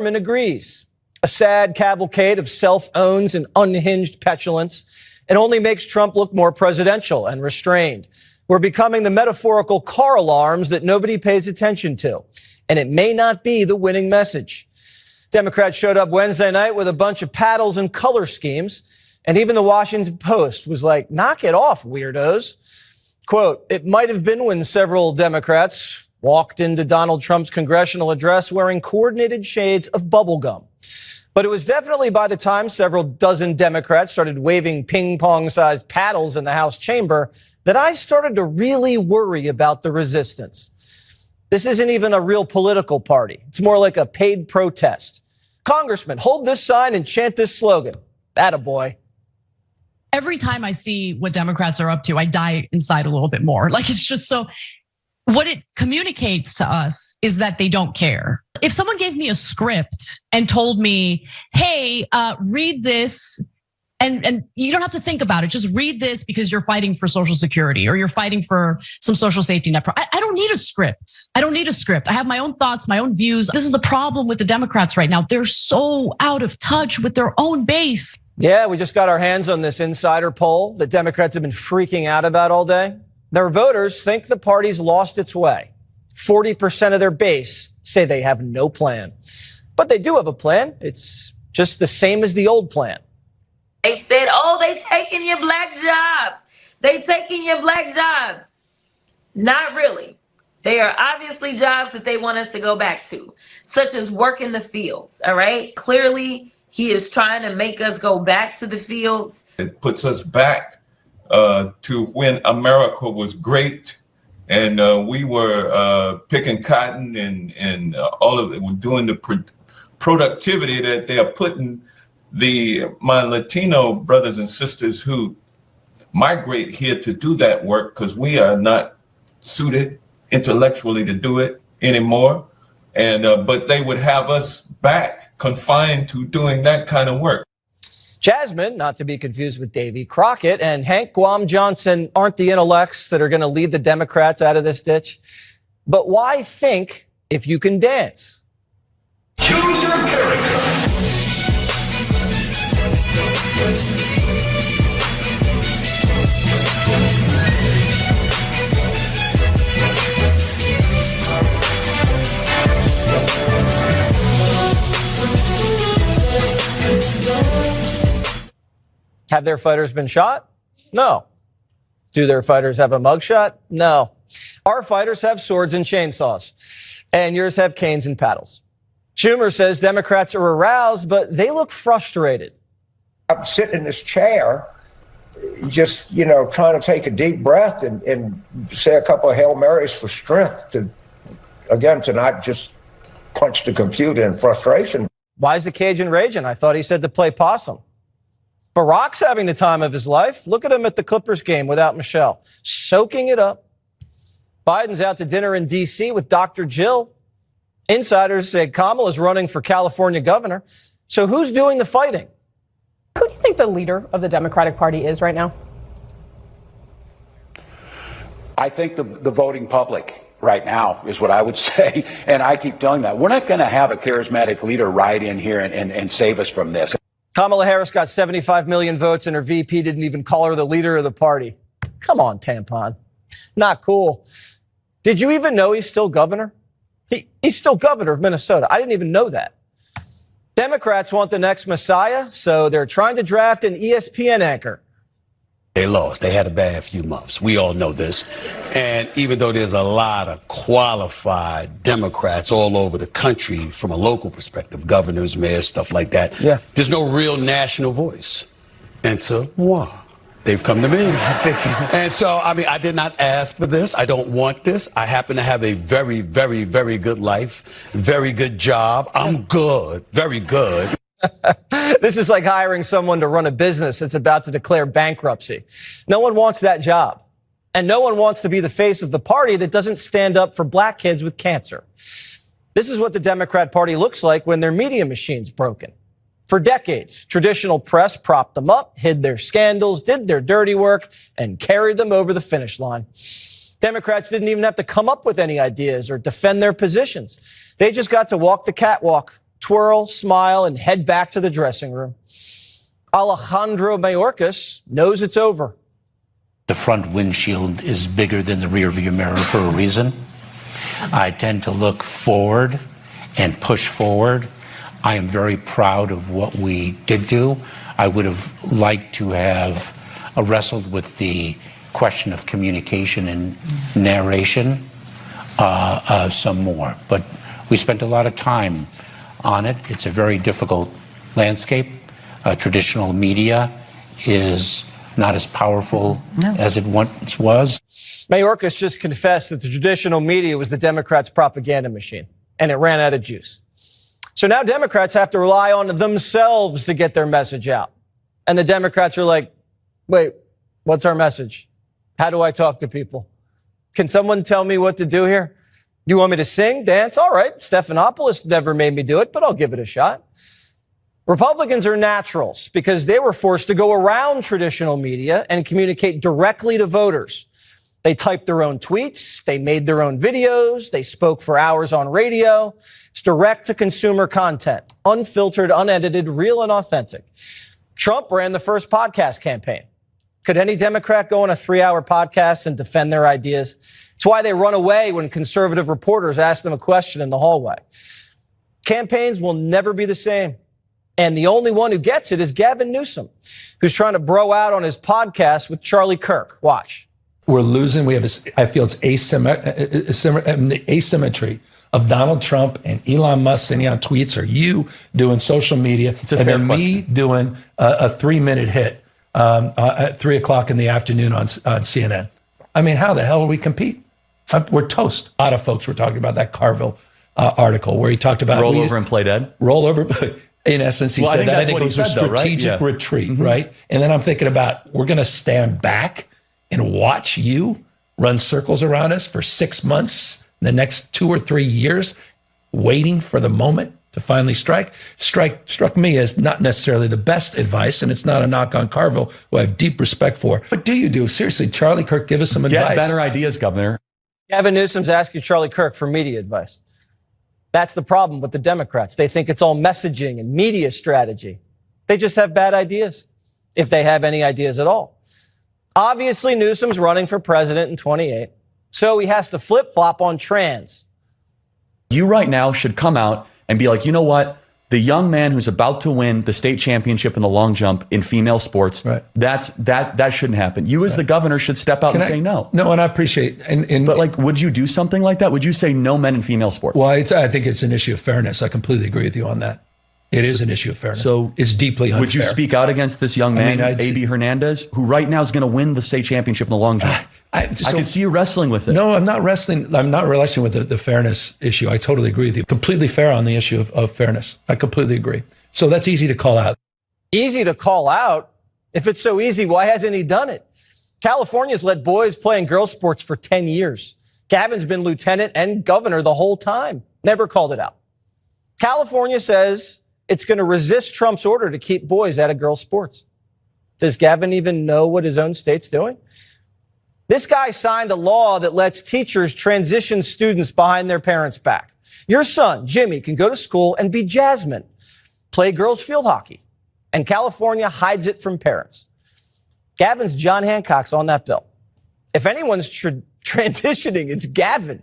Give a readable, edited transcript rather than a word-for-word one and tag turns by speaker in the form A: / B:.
A: Agrees. A sad cavalcade of self-owns and unhinged petulance. It only makes Trump look more presidential and restrained. We're becoming the metaphorical car alarms that nobody pays attention to. And it may not be the winning message. Democrats showed up Wednesday night with a bunch of paddles and color schemes. And even the Washington Post was like, knock it off, weirdos. Quote, it might have been when several Democrats walked into Donald Trump's congressional address wearing coordinated shades of bubblegum. But it was definitely by the time several dozen Democrats started waving ping-pong-sized paddles in the House chamber that I started to really worry about the resistance. This isn't even a real political party. It's more like a paid protest. Congressman, hold this sign and chant this slogan. Attaboy.
B: Every time I see what Democrats are up to, I die inside a little bit more. Like, it's just so, what it communicates to us is that they don't care. If someone gave me a script and told me, hey, read this, and you don't have to think about it, just read this because you're fighting for Social Security or you're fighting for some social safety net. I don't need a script. I don't need a script. I have my own thoughts, my own views. This is the problem with the Democrats right now. They're so out of touch with their own base.
A: Yeah, we just got our hands on this insider poll that Democrats have been freaking out about all day. Their voters think the party's lost its way. 40% of their base say they have no plan. But they do have a plan. It's just the same as the old plan.
C: They said, oh, they taking your black jobs. They taking your black jobs. Not really. They are obviously jobs that they want us to go back to, such as work in the fields, all right? Clearly, he is trying to make us go back to the fields.
D: It puts us back to when America was great and we were picking cotton and all of it. We're doing the productivity that they are putting my Latino brothers and sisters who migrate here to do that work because we are not suited intellectually to do it anymore. And but they would have us back confined to doing that kind of work.
A: Jasmine, not to be confused with Davy Crockett, and Hank Guam Johnson aren't the intellects that are going to lead the Democrats out of this ditch. But why think if you can dance?
E: Choose your character.
A: Have their fighters been shot? No. Do their fighters have a mugshot? No. Our fighters have swords and chainsaws, and yours have canes and paddles. Schumer says Democrats are aroused, but they look frustrated.
F: I'm sitting in this chair, just, trying to take a deep breath and say a couple of Hail Marys for strength to not just punch the computer in frustration.
A: Why is the Cajun raging? I thought he said to play possum. Barack's having the time of his life. Look at him at the Clippers game without Michelle, soaking it up. Biden's out to dinner in D.C. with Dr. Jill. Insiders say Kamala's running for California governor. So who's doing the fighting?
G: Who do you think the leader of the Democratic Party is right now?
H: I think the voting public right now is what I would say. And I keep telling that. We're not going to have a charismatic leader ride in here and save us from this.
A: Kamala Harris got 75 million votes and her VP didn't even call her the leader of the party. Come on, tampon. Not cool. Did you even know he's still governor? He's still governor of Minnesota. I didn't even know that. Democrats want the next Messiah, so they're trying to draft an ESPN anchor.
I: They lost. They had a bad few months. We all know this. And even though there's a lot of qualified Democrats all over the country from a local perspective, governors, mayors, stuff like that, there's no real national voice. Enter moi. They've come to me. And so, I did not ask for this. I don't want this. I happen to have a very, very, very good life, very good job. I'm good, very good.
A: This is like hiring someone to run a business that's about to declare bankruptcy. No one wants that job. And no one wants to be the face of the party that doesn't stand up for black kids with cancer. This is what the Democrat Party looks like when their media machine's broken. For decades, traditional press propped them up, hid their scandals, did their dirty work, and carried them over the finish line. Democrats didn't even have to come up with any ideas or defend their positions. They just got to walk the catwalk, twirl, smile, and head back to the dressing room. Alejandro Mayorkas knows it's over.
J: The front windshield is bigger than the rear view mirror for a reason. I tend to look forward and push forward. I am very proud of what we did do. I would have liked to have wrestled with the question of communication and narration some more. But we spent a lot of time on it. It's a very difficult landscape. Traditional media is not as powerful as it once was.
A: Mayorkas just confessed that the traditional media was the Democrats' propaganda machine, and it ran out of juice. So now Democrats have to rely on themselves to get their message out. And the Democrats are like, wait, what's our message? How do I talk to people? Can someone tell me what to do here? You want me to sing, dance? All right. Stephanopoulos never made me do it, but I'll give it a shot. Republicans are naturals because they were forced to go around traditional media and communicate directly to voters. They typed their own tweets. They made their own videos. They spoke for hours on radio. It's direct to consumer content, unfiltered, unedited, real and authentic. Trump ran the first podcast campaign. Could any Democrat go on a 3-hour podcast and defend their ideas? It's why they run away when conservative reporters ask them a question in the hallway. Campaigns will never be the same. And the only one who gets it is Gavin Newsom, who's trying to bro out on his podcast with Charlie Kirk. Watch.
K: We're losing. We have, I feel it's asymmetry of Donald Trump and Elon Musk sending out tweets, or you doing social media, and then me doing a 3-minute hit at 3 o'clock in the afternoon on CNN. I mean, how the hell do we compete? We're toast. A lot of folks were talking about that Carville article where he talked about
L: roll over and play dead.
K: Roll over. In essence, he said that. I think it was a strategic retreat, right? And then I'm thinking about, we're going to stand back and watch you run circles around us for 6 months, the next 2 or 3 years, waiting for the moment to finally strike. Struck me as not necessarily the best advice, and it's not a knock on Carville, who I have deep respect for. What do you do? Seriously, Charlie Kirk, give us some advice.
L: Get better ideas, Governor.
A: Gavin Newsom's asking Charlie Kirk for media advice. That's the problem with the Democrats. They think it's all messaging and media strategy. They just have bad ideas, if they have any ideas at all. Obviously, Newsom's running for president in 28, so he has to flip-flop on trans.
L: You right now should come out and be like, you know what? The young man who's about to win the state championship in the long jump in female sports, right. that shouldn't happen. You as the governor should step out and say no.
K: No, and I appreciate.
L: But like, would you do something like that? Would you say no men in female sports?
K: Well, I think it's an issue of fairness. I completely agree with you on that. It is an issue of fairness. So it's deeply unfair.
L: Would you speak out against this young man, A.B. Hernandez, who right now is going to win the state championship in the long jump? I can see you wrestling with it.
K: No, I'm not wrestling. I'm not wrestling with the fairness issue. I totally agree with you. Completely fair on the issue of fairness. I completely agree. So that's easy to call out.
A: Easy to call out? If it's so easy, why hasn't he done it? California's let boys play in girls' sports for 10 years. Gavin's been lieutenant and governor the whole time. Never called it out. California says it's going to resist Trump's order to keep boys out of girls' sports. Does Gavin even know what his own state's doing? This guy signed a law that lets teachers transition students behind their parents' back. Your son, Jimmy, can go to school and be Jasmine, play girls' field hockey, and California hides it from parents. Gavin's John Hancock's on that bill. If anyone's transitioning, it's Gavin.